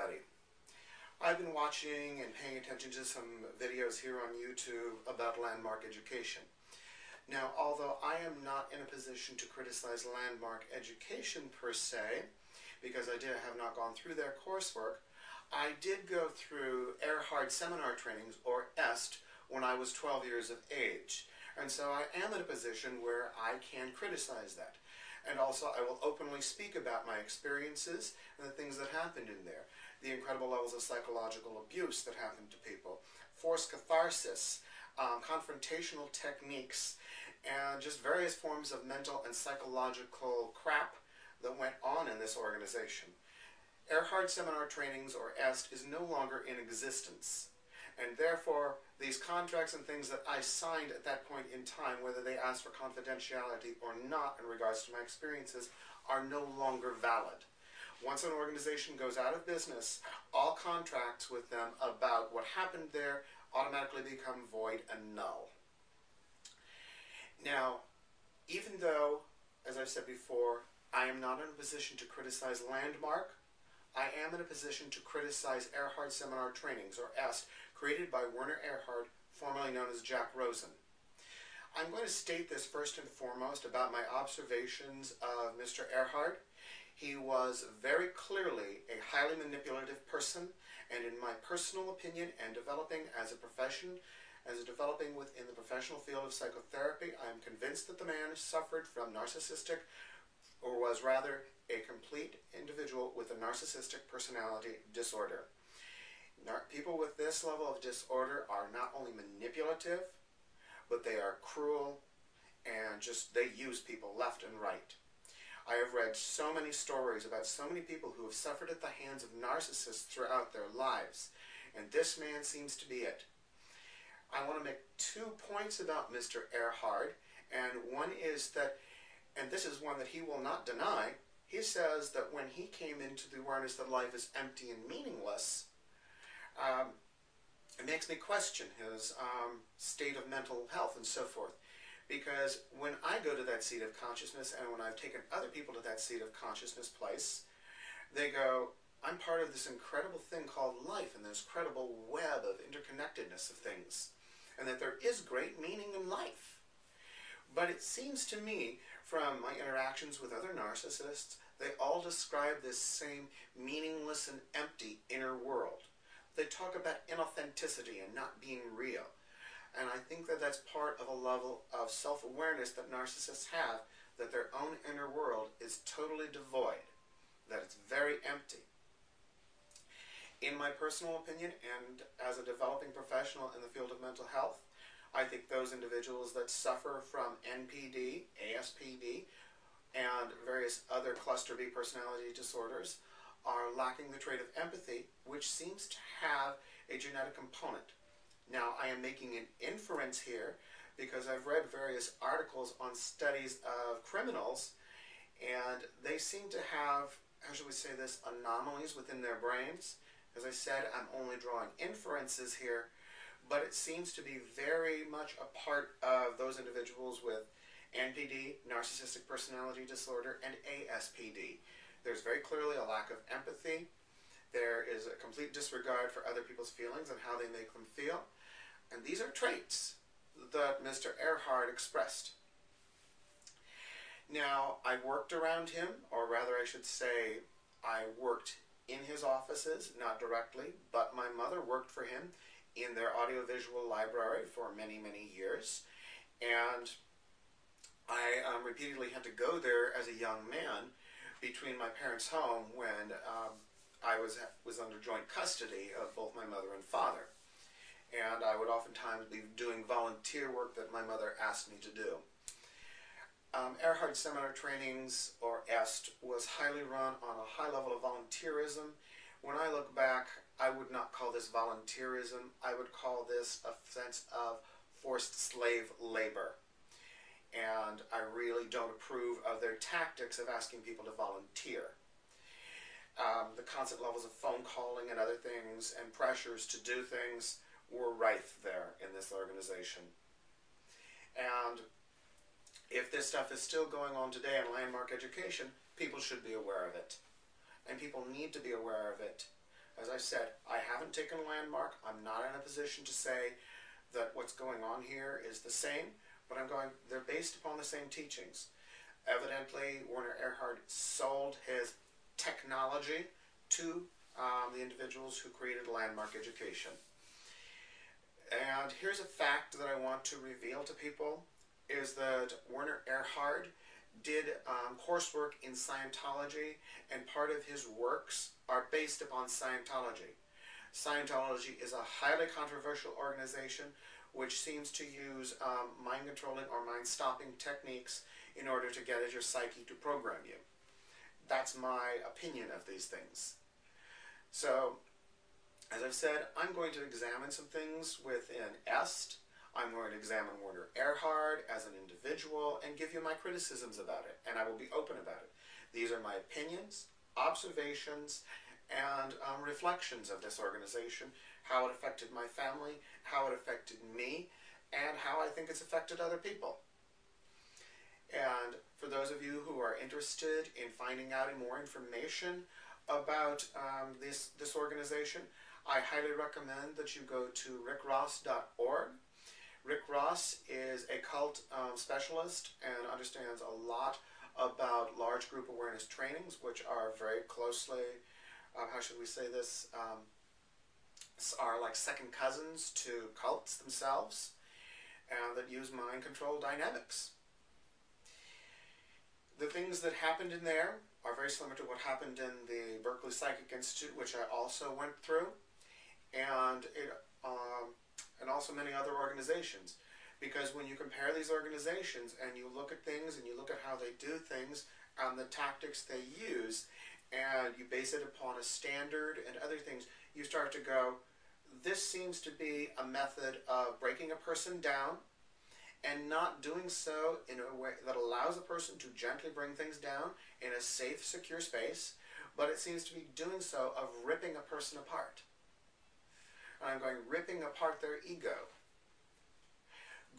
everybody. I've been watching and paying attention to some videos here on YouTube about landmark education. Now, although I am not in a position to criticize landmark education per se, because I have not gone through their coursework, I did go through Erhard seminar trainings, or EST, when I was 12 years of age. And so I am in a position where I can criticize that. And also I will openly speak about my experiences and the things that happened in there. The incredible levels of psychological abuse that happened to people, forced catharsis, confrontational techniques, and just various forms of mental and psychological crap that went on in this organization. Erhard seminar trainings, or EST, is no longer in existence. And therefore, these contracts and things that I signed at that point in time, whether they asked for confidentiality or not in regards to my experiences, are no longer valid. Once an organization goes out of business, all contracts with them about what happened there automatically become void and null. Now, even though, as I've said before, I am not in a position to criticize Landmark, I am in a position to criticize Erhard seminar trainings, or EST, created by Werner Erhard, formerly known as Jack Rosen. I'm going to state this first and foremost about my observations of Mr. Erhard. He was very clearly a highly manipulative person, and in my personal opinion, and developing as a profession, developing within the professional field of psychotherapy, I am convinced that the man suffered from narcissistic, or was rather a complete individual with a narcissistic personality disorder. People with this level of disorder are not only manipulative, but they are cruel, and they use people left and right. I have read so many stories about so many people who have suffered at the hands of narcissists throughout their lives, and this man seems to be it. I want to make 2 points about Mr. Erhard, and one is that, and this is one that he will not deny, he says that when he came into the awareness that life is empty and meaningless, it makes me question his state of mental health and so forth. Because when I go to that seat of consciousness, and when I've taken other people to that seat of consciousness place, they go, I'm part of this incredible thing called life, and this incredible web of interconnectedness of things, and that there is great meaning in life. But it seems to me, from my interactions with other narcissists, they all describe this same meaningless and empty inner world. They talk about inauthenticity and not being real. And I think that that's part of a level of self-awareness that narcissists have, that their own inner world is totally devoid, that it's very empty. In my personal opinion, and as a developing professional in the field of mental health, I think those individuals that suffer from NPD, ASPD, and various other cluster B personality disorders are lacking the trait of empathy, which seems to have a genetic component. Now, I am making an inference here because I've read various articles on studies of criminals, and they seem to have, how should we say this, anomalies within their brains. As I said, I'm only drawing inferences here, but it seems to be very much a part of those individuals with NPD, narcissistic personality disorder, and ASPD. There's very clearly a lack of empathy. There is a complete disregard for other people's feelings and how they make them feel. And these are traits that Mr. Erhard expressed. Now, I worked around him, or rather I should say, I worked in his offices, not directly, but my mother worked for him in their audiovisual library for many, many years. And I repeatedly had to go there as a young man between my parents' home when I was under joint custody of both my mother and father. And I would oftentimes be doing volunteer work that my mother asked me to do. Erhard seminar trainings, or EST, was highly run on a high level of volunteerism. When I look back, I would not call this volunteerism. I would call this a sense of forced slave labor. And I really don't approve of their tactics of asking people to volunteer. The constant levels of phone calling and other things and pressures to do things were rife there in this organization. And if this stuff is still going on today in landmark education, people should be aware of it. And people need to be aware of it As I said, I haven't taken a landmark. I'm not in a position to say that what's going on here is the same, but they're based upon the same teachings. Evidently, Werner Erhard sold his technology to the individuals who created landmark education. And here's a fact that I want to reveal to people, is that Werner Erhard did coursework in Scientology, and part of his works are based upon Scientology. Scientology is a highly controversial organization which seems to use mind-controlling or mind-stopping techniques in order to get at your psyche to program you. That's my opinion of these things. So, as I've said, I'm going to examine some things within EST. I'm going to examine Werner Erhard as an individual and give you my criticisms about it, and I will be open about it. These are my opinions, observations, and reflections of this organization, how it affected my family, how it affected me, and how I think it's affected other people. And for those of you who are interested in finding out more information about this organization, I highly recommend that you go to rickross.org. Rick Ross is a cult specialist and understands a lot about large group awareness trainings, which are very closely, how should we say this, are like second cousins to cults themselves, and that use mind control dynamics. The things that happened in there are very similar to what happened in the Berkeley Psychic Institute, which I also went through, and also many other organizations. Because when you compare these organizations and you look at things and you look at how they do things and the tactics they use, and you base it upon a standard and other things, you start to go, this seems to be a method of breaking a person down and not doing so in a way that allows a person to gently bring things down in a safe, secure space, but it seems to be doing so of ripping a person apart. And I'm going, ripping apart their ego.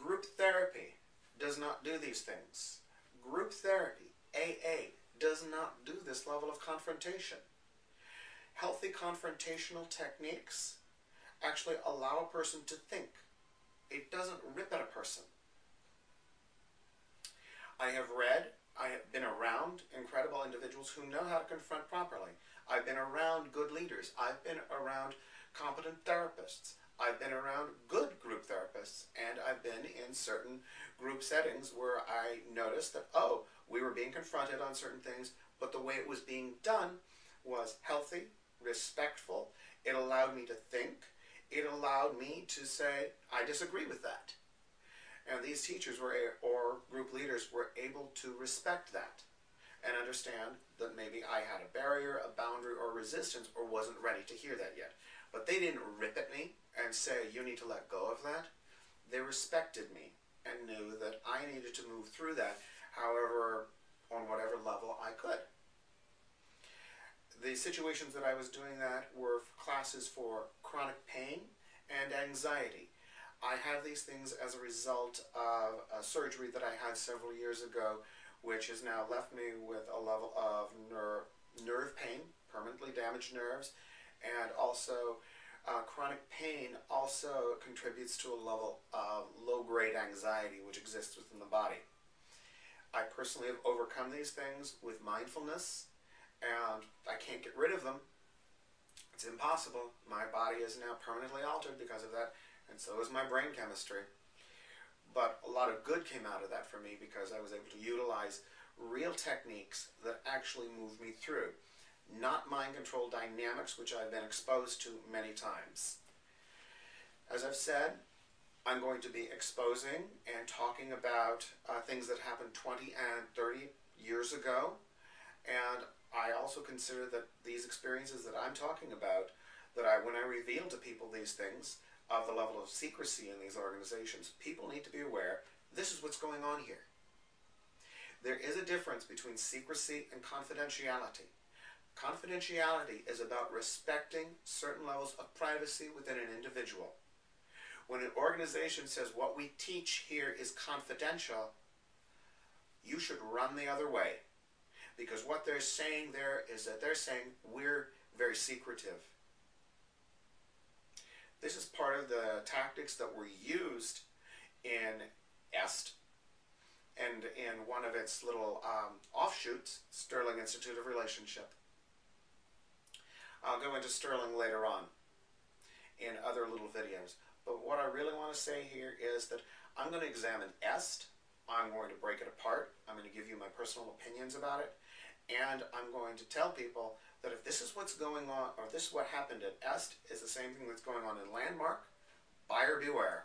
Group therapy does not do these things. Group therapy, AA, does not do this level of confrontation. Healthy confrontational techniques actually allow a person to think. It doesn't rip at a person. I have been around incredible individuals who know how to confront properly. I've been around good leaders. I've been around competent therapists. I've been around good group therapists, and I've been in certain group settings where I noticed that, oh, we were being confronted on certain things, but the way it was being done was healthy, respectful. It allowed me to think. It allowed me to say, I disagree with that. And these teachers or group leaders were able to respect that and understand that maybe I had a barrier, a boundary, or resistance, or wasn't ready to hear that yet. But they didn't rip at me and say, you need to let go of that. They respected me and knew that I needed to move through that, however, on whatever level I could. The situations that I was doing that were classes for chronic pain and anxiety. I have these things as a result of a surgery that I had several years ago, which has now left me with a level of nerve pain, permanently damaged nerves, and also chronic pain also contributes to a level of low-grade anxiety which exists within the body. I personally have overcome these things with mindfulness, and I can't get rid of them. It's impossible. My body is now permanently altered because of that, and so is my brain chemistry. But a lot of good came out of that for me because I was able to utilize real techniques that actually moved me through. Not mind control dynamics, which I've been exposed to many times. As I've said, I'm going to be exposing and talking about things that happened 20 and 30 years ago. And I also consider that these experiences that I'm talking about, when I reveal to people these things, of the level of secrecy in these organizations, people need to be aware, this is what's going on here. There is a difference between secrecy and confidentiality. Confidentiality is about respecting certain levels of privacy within an individual. When an organization says what we teach here is confidential, you should run the other way. Because what they're saying there is that they're saying we're very secretive. This is part of the tactics that were used in EST and in one of its little offshoots, Sterling Institute of Relationship. I'll go into Sterling later on in other little videos. But what I really want to say here is that I'm going to examine EST. I'm going to break it apart. I'm going to give you my personal opinions about it. And I'm going to tell people that if this is what's going on, or this is what happened at EST, is the same thing that's going on in Landmark, buyer beware.